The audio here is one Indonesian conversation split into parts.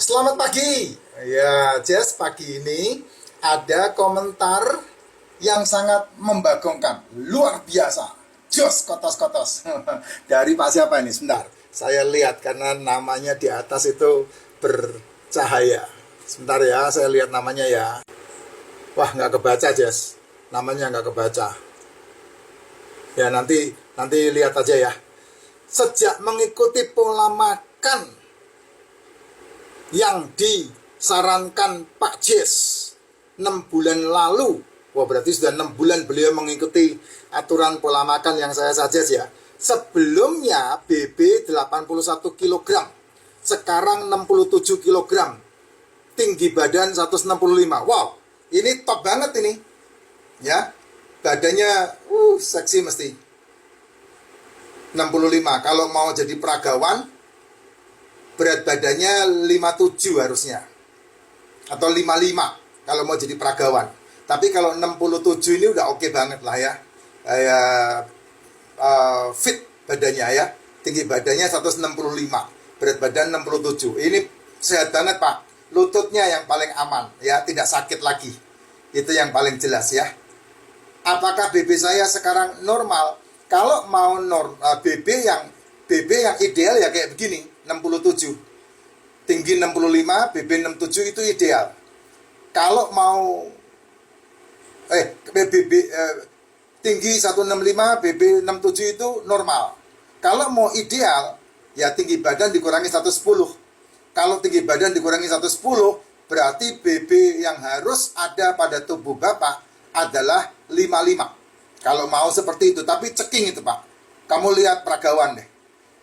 Selamat pagi. Ya, Jess, pagi ini ada komentar yang sangat membagongkan, luar biasa. Jos kotos-kotos. Dari Pak siapa ini? Sebentar. Saya lihat karena namanya di atas itu bercahaya. Sebentar ya, saya lihat namanya ya. Wah, nggak kebaca, Jess. Namanya nggak kebaca. Ya, nanti lihat aja ya. Sejak mengikuti pola makan yang disarankan Pak Jess 6 bulan lalu. Wah, berarti sudah 6 bulan beliau mengikuti aturan pola makan yang saya suggest ya. Sebelumnya BB 81 kg, sekarang 67 kg, tinggi badan 165. Wow, ini top banget ini ya. Badannya seksi mesti 65. Kalau mau jadi peragawan, berat badannya 57 harusnya, atau 55 kalau mau jadi peragawan. Tapi kalau 67 ini udah oke banget lah ya. Fit badannya ya. Tinggi badannya 165, berat badan 67. Ini sehat banget Pak. Lututnya yang paling aman ya, tidak sakit lagi. Itu yang paling jelas ya. Apakah BB saya sekarang normal? Kalau mau BB yang ideal ya kayak begini, 67. Tinggi 65, BB 67 itu ideal. Kalau mau tinggi 165, BB 67 itu normal. Kalau mau ideal, ya tinggi badan dikurangi 110. Kalau tinggi badan dikurangi 110, berarti BB yang harus ada pada tubuh Bapak adalah 55. Kalau mau seperti itu, tapi ceking itu Pak. Kamu lihat peragawan deh.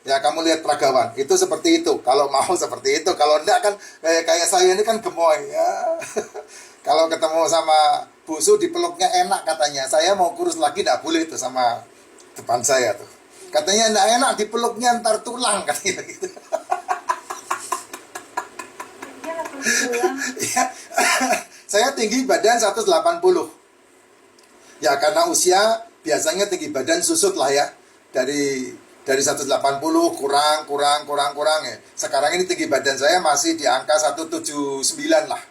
Ya, kamu lihat peragawan, itu seperti itu. Kalau mau seperti itu, kalau enggak kan kayak saya ini kan gemoy ya. Kalau ketemu sama Bu Su dipeluknya enak katanya. Saya mau kurus lagi enggak boleh itu sama depan saya tuh. Katanya enggak enak dipeluknya ntar tulang katanya gitu. Ya, saya tinggi badan 180. Ya karena usia biasanya tinggi badan susut lah ya. Dari 180 kurang ya. Sekarang ini tinggi badan saya masih di angka 179 lah.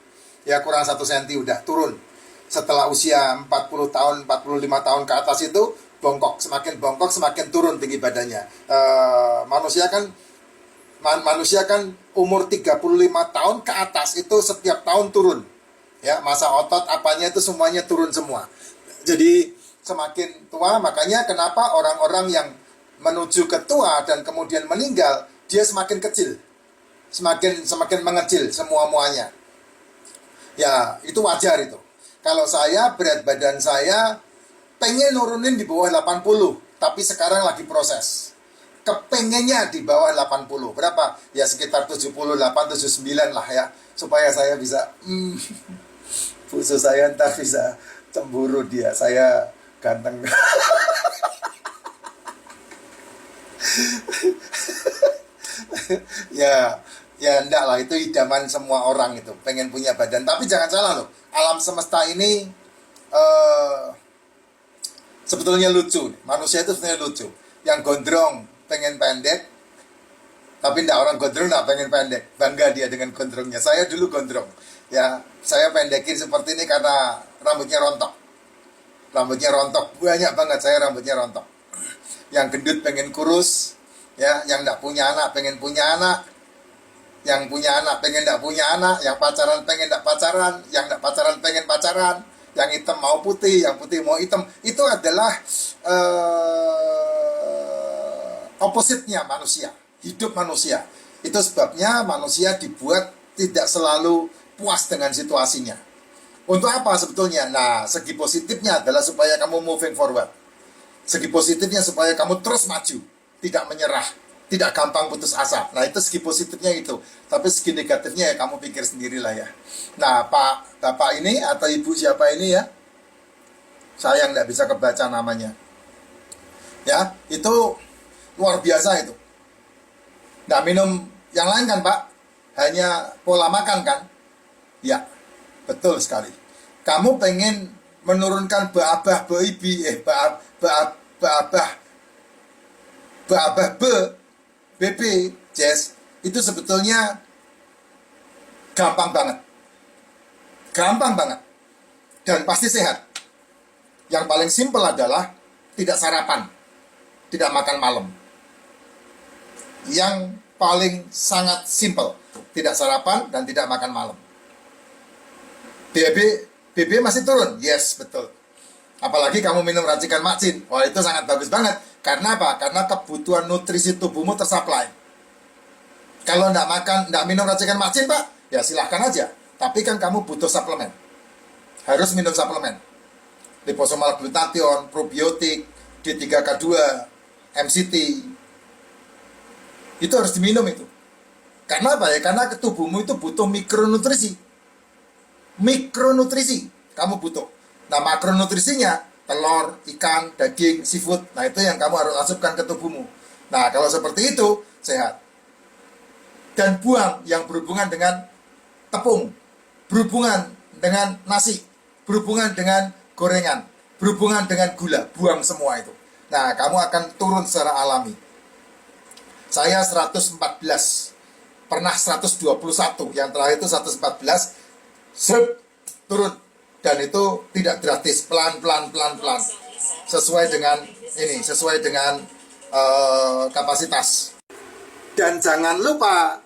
Ya kurang 1 cm udah turun. Setelah usia 40 tahun, 45 tahun ke atas itu bongkok, semakin turun tinggi badannya. Manusia kan umur 35 tahun ke atas itu setiap tahun turun. Ya, masa otot apanya itu semuanya turun semua. Jadi semakin tua, makanya kenapa orang-orang yang menuju ke tua dan kemudian meninggal, dia semakin kecil, semakin mengecil semuanya. Ya itu wajar itu. Kalau saya berat badan saya pengen nurunin di bawah 80, tapi sekarang lagi proses. Kepengennya di bawah 80. Berapa? Ya sekitar 78, 79 lah ya, supaya saya bisa khusus saya ntar bisa cemburu dia, saya ganteng. ya enggak lah, itu idaman semua orang itu, pengen punya badan. Tapi jangan salah loh, alam semesta ini sebetulnya lucu. Manusia itu sebenarnya lucu. Yang gondrong pengen pendek, tapi enggak, orang gondrong enggak pengen pendek, bangga dia dengan gondrongnya. Saya dulu gondrong ya, saya pendekin seperti ini karena rambutnya rontok, banyak banget saya rambutnya rontok. Yang gendut pengen kurus ya, yang enggak punya anak pengen punya anak, yang punya anak pengen enggak punya anak, yang pacaran pengen enggak pacaran, yang enggak pacaran pengen pacaran, yang hitam mau putih, yang putih mau hitam. Itu adalah opposite-nya manusia, hidup manusia. Itu sebabnya manusia dibuat tidak selalu puas dengan situasinya. Untuk apa sebetulnya? Nah, segi positifnya adalah supaya kamu moving forward. Segi positifnya supaya kamu terus maju, tidak menyerah, tidak gampang putus asa. Nah, itu segi positifnya itu. Tapi segi negatifnya ya kamu pikir sendirilah ya. Nah, Bapak ini atau Ibu siapa ini ya, saya nggak bisa kebaca namanya. Ya, itu luar biasa itu. Nggak minum yang lain kan Pak? Hanya pola makan kan? Ya, betul sekali. Kamu pengen menurunkan BB, Jess, itu sebetulnya Gampang banget. Gampang banget. Dan pasti sehat. Yang paling simpel adalah tidak sarapan, tidak makan malam. Yang paling sangat simpel, tidak sarapan dan tidak makan malam. BB masih turun? Yes, betul. Apalagi kamu minum racikan Mak Jin. Wah, itu sangat bagus banget. Karena apa? Karena kebutuhan nutrisi tubuhmu tersuplai. Kalau enggak minum racikan Mak Jin, Pak, ya silahkan aja. Tapi kan kamu butuh suplemen. Harus minum suplemen. Liposomal glutathione, probiotik, D3K2, MCT. Itu harus diminum itu. Karena apa ya? Karena tubuhmu itu butuh mikronutrisi. Mikronutrisi kamu butuh. Nah, makronutrisinya telur, ikan, daging, seafood. Nah, itu yang kamu harus masukkan ke tubuhmu. Nah, kalau seperti itu sehat. Dan buang yang berhubungan dengan tepung, berhubungan dengan nasi, berhubungan dengan gorengan, berhubungan dengan gula, buang semua itu. Nah, kamu akan turun secara alami. Saya 114, pernah 121, yang terakhir itu 114, turun. Dan itu tidak drastis, pelan-pelan, sesuai dengan kapasitas. Dan jangan lupa,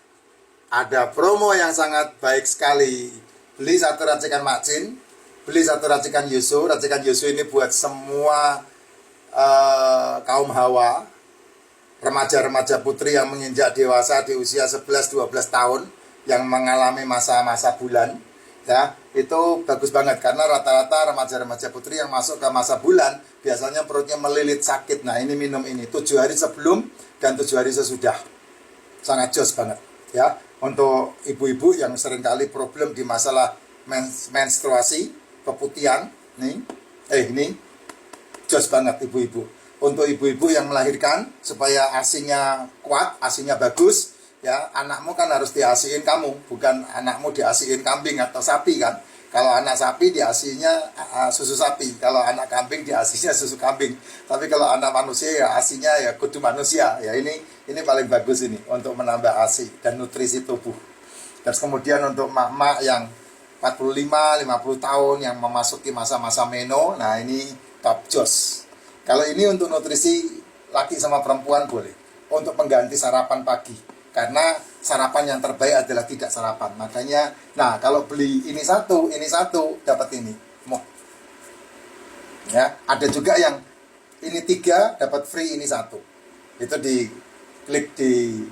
ada promo yang sangat baik sekali. Beli satu racikan Mak Jin, beli satu racikan Yusu. Racikan Yusu ini buat semua kaum hawa, remaja-remaja putri yang menginjak dewasa di usia 11-12 tahun, yang mengalami masa-masa bulan. Ya, itu bagus banget karena rata-rata remaja-remaja putri yang masuk ke masa bulan biasanya perutnya melilit sakit. Nah, ini minum ini 7 hari sebelum dan 7 hari sesudah. Sangat jos banget ya untuk ibu-ibu yang seringkali problem di masalah menstruasi, keputihan. Ini jos banget ibu-ibu. Untuk ibu-ibu yang melahirkan supaya ASI-nya kuat, ASI-nya bagus. Ya, anakmu kan harus diasihin kamu, bukan anakmu diasihin kambing atau sapi kan. Kalau anak sapi diasihinya susu sapi, kalau anak kambing diasihinya susu kambing. Tapi kalau anak manusia ya asinya ya kudu manusia. Ya ini paling bagus ini untuk menambah asi dan nutrisi tubuh. Terus kemudian untuk mak-mak yang 45-50 tahun yang memasuki masa-masa meno, nah ini top jos. Kalau ini untuk nutrisi laki sama perempuan boleh, untuk pengganti sarapan pagi. Karena sarapan yang terbaik adalah tidak sarapan. Makanya, nah kalau beli ini satu dapat ini. Ya, ada juga yang ini 3 dapat free ini 1. Itu diklik di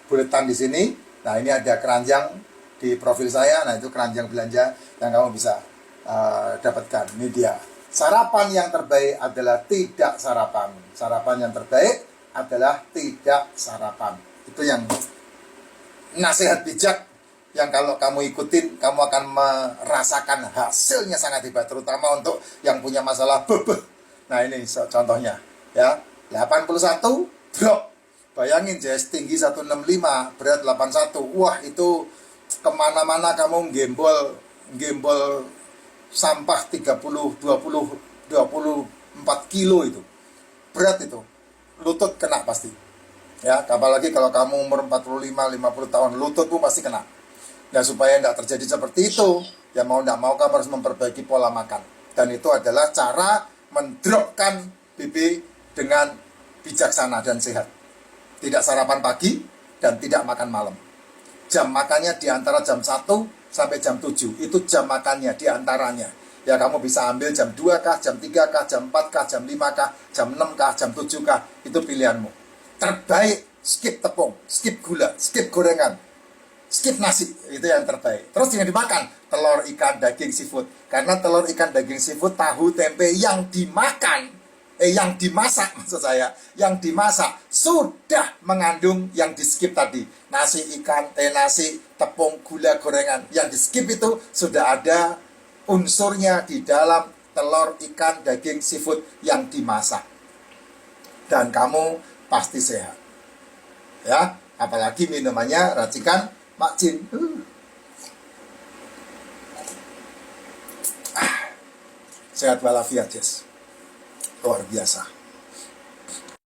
buletan di sini. Nah, ini ada keranjang di profil saya. Nah, itu keranjang belanja yang kamu bisa dapatkan. Ini dia. Sarapan yang terbaik adalah tidak sarapan. Sarapan yang terbaik adalah tidak sarapan. Itu yang nasihat bijak yang kalau kamu ikutin, kamu akan merasakan hasilnya sangat hebat, terutama untuk yang punya masalah bebeh. Nah, ini contohnya ya. 81 drop. Bayangin Jess, tinggi 165, berat 81. Wah, itu kemana-mana kamu gembol sampah 24 kilo itu. Berat itu. Lutut kena pasti. Ya, apalagi kalau kamu umur 45-50 tahun, lututmu pasti kena. Dan supaya tidak terjadi seperti itu, ya mau tidak mau kamu harus memperbaiki pola makan. Dan itu adalah cara mendropkan BB dengan bijaksana dan sehat. Tidak sarapan pagi dan tidak makan malam. Jam makannya di antara jam 1 sampai jam 7. Itu jam makannya di antaranya. Ya, kamu bisa ambil jam 2 kah, jam 3 kah, jam 4 kah, jam 5 kah, jam 6 kah, jam 7 kah. Itu pilihanmu. Terbaik, skip tepung, skip gula, skip gorengan, skip nasi, itu yang terbaik. Terus yang dimakan, telur, ikan, daging, seafood. Karena telur, ikan, daging, seafood, tahu, tempe yang dimakan, yang dimasak maksud saya, yang dimasak sudah mengandung yang di skip tadi. Nasi, ikan, nasi, tepung, gula, gorengan. Yang di skip itu sudah ada unsurnya di dalam telur, ikan, daging, seafood yang dimasak. Dan kamu pasti sehat. Ya, apalagi minumannya racikan Mak Jin. Sehat walafiat, Jess. Luar biasa.